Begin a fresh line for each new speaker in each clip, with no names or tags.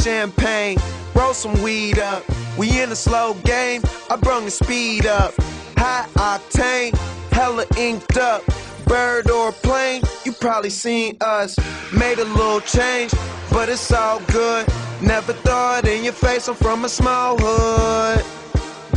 champagne, roll some weed up. We in a slow game, I brung the speed up. High octane, hella inked up. Bird or plane, you probably seen us. Made a little change, but it's all good. Never thought in your face, I'm from a small hood.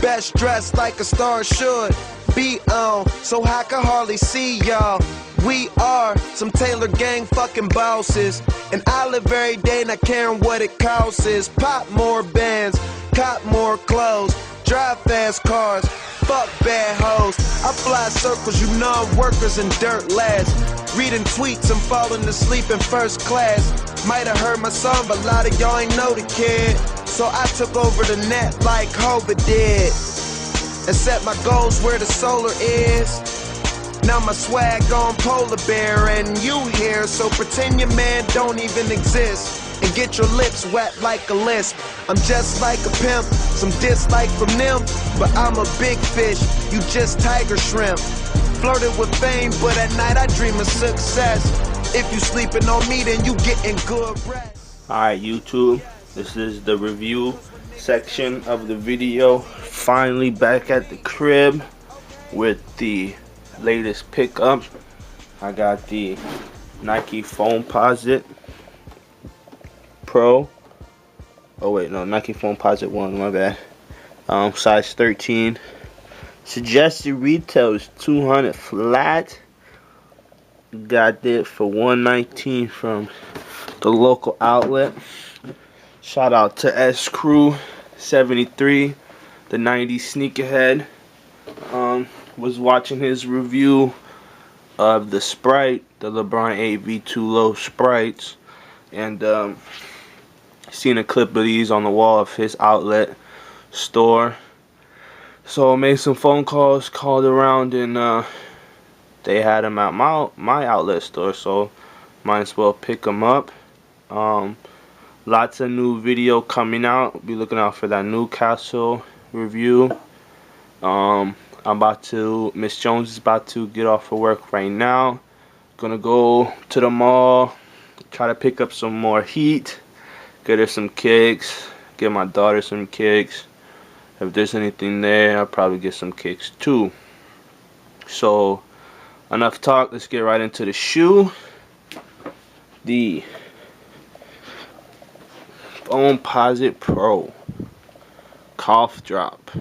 Best dressed like a star should be on, so I can hardly see y'all. We are some Taylor gang fucking bosses, and I live every day not caring what it costs. Pop more bands, cop more clothes, drive fast cars, fuck bad hoes. I fly circles, you non-workers and dirt lads. Reading tweets, I'm falling asleep in first class. Might have heard my song, but a lot of y'all ain't know the kid. So I took over the net like Hova did, and set my goals where the solar is. Now my swag on polar bear, and you here, so pretend your man don't even exist. And get your lips wet like a lisp. I'm just like a pimp, some dislike from them, but I'm a big fish, you just tiger shrimp. Flirted with fame, but at night I dream of success. If you sleeping on me, then you getting good rest.
Alright YouTube, this is the review section of the video. Finally back at the crib with the latest pickup. I got the Nike Foamposite Pro. Oh wait, no, Nike Foamposite 1, my bad. Size 13. Suggested retail is $200 flat. Got it for $119 from the local outlet. Shout out to S Crew 73, the 90s sneakerhead. Was watching his review of the Sprite, the LeBron 8 V2 Low Sprites, and seen a clip of these on the wall of his outlet store. So I made some phone calls, called around, and they had them at my outlet store, so might as well pick them up. Lots of new video coming out. Be looking out for that Newcastle review. Miss Jones is about to get off of work right now. Gonna go to the mall, try to pick up some more heat, get her some kicks, get my daughter some kicks. If there's anything there, I'll probably get some kicks too. So enough talk, let's get right into the shoe. The Foamposite Pro Cough Drop.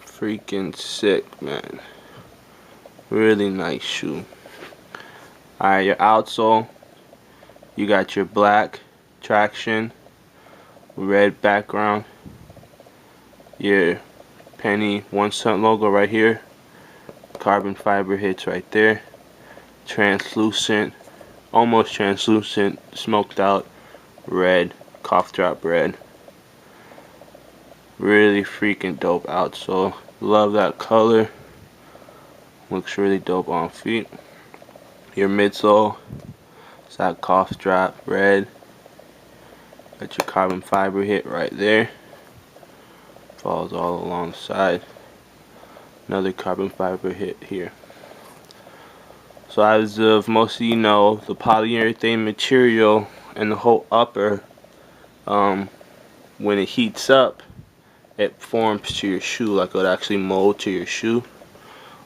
Freaking sick, man. Really nice shoe. Alright, your outsole, you got your black traction, red background, your penny 1 cent logo right here, carbon fiber hits right there, translucent, almost translucent, smoked out red, cough drop red. Really freaking dope outsole. Love that color. Looks really dope on feet. Your midsole, it's that cough drop red. Got your carbon fiber hit right there. Falls all along the side. Another carbon fiber hit here. So as of most of you know, the polyurethane material and the whole upper, when it heats up, it forms to your shoe, like it would actually mold to your shoe.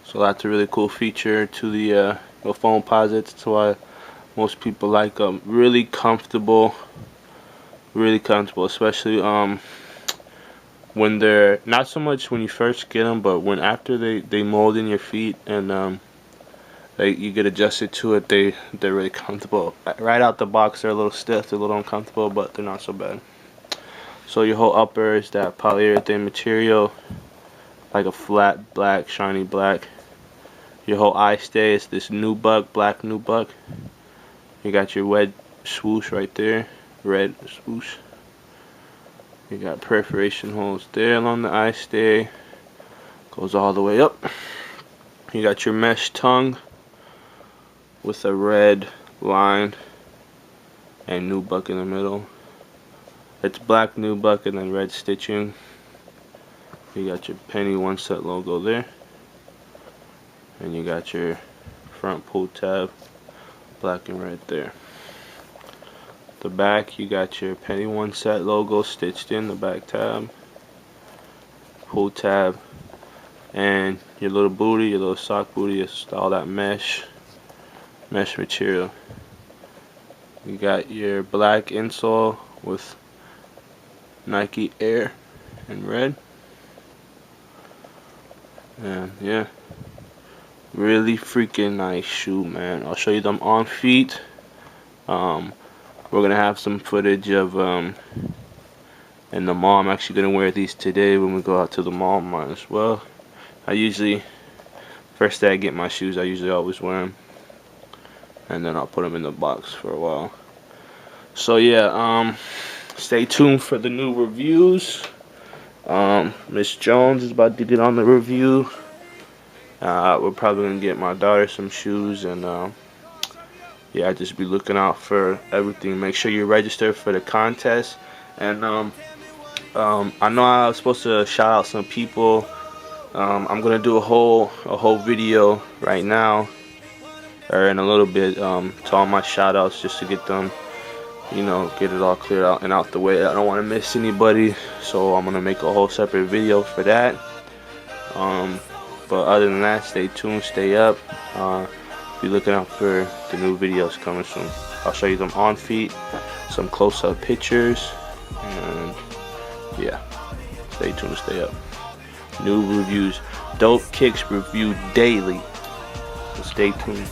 So that's a really cool feature to the Foamposites. That's why most people like them. Really comfortable, especially when they're not so much when you first get them, but when after they mold in your feet and you get adjusted to it, they're really comfortable. Right out the box, they're a little stiff, they're a little uncomfortable, but they're not so bad. So your whole upper is that polyurethane material, like a flat black, shiny black. Your whole eye stay is this nubuck, black nubuck. You got your red swoosh right there, red swoosh. You got perforation holes there along the eye stay. Goes all the way up. You got your mesh tongue with a red line and nubuck in the middle. It's black nubuck and then red stitching. You got your penny 1 cent logo there. And you got your front pull tab, black and red there. the back, you got your Penny One Set logo stitched in the back tab, pull tab, and your little booty, your little sock booty is all that mesh material. You got your black insole with Nike Air in red, and yeah, really freaking nice shoe, man. I'll show you them on feet. We're gonna have some footage of in the mall. I'm actually gonna wear these today when we go out to the mall. Might as well. I usually, first day I get my shoes, I usually always wear them, and then I'll put them in the box for a while. So yeah, stay tuned for the new reviews. Miss Jones is about to get on the review. We're probably gonna get my daughter some shoes, and yeah, just be looking out for everything. Make sure you register for the contest. And I know I was supposed to shout out some people. I'm gonna do a whole video right now, or in a little bit, to all my shout outs, just to get them, you know, get it all cleared out and out the way. I don't want to miss anybody, so I'm gonna make a whole separate video for that. But other than that, stay tuned, stay up. Be looking out for the new videos coming soon. I'll show you them on feet, some close-up pictures, and yeah, stay tuned, stay up. New reviews, DopeKicKz Reviewed DaiLY. So stay tuned.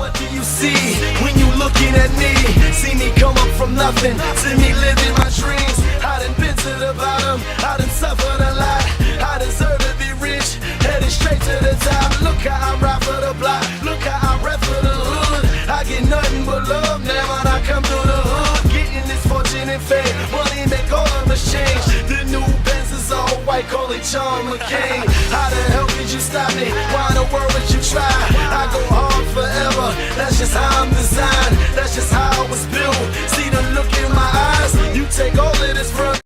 What do you see when you looking at me? See me come up from nothing, see me living my dreams. I done been to the bottom, I done suffered a lot. I deserve to be rich, headed straight to the top. Look how I ride for the block, look how I rap for the hood. I get nothing but love now when I come through the hood. Getting this fortune and fame, money make all of us change. The new Benz is all white, call it John McCain. How the hell did you stop me? Why in the world would you try?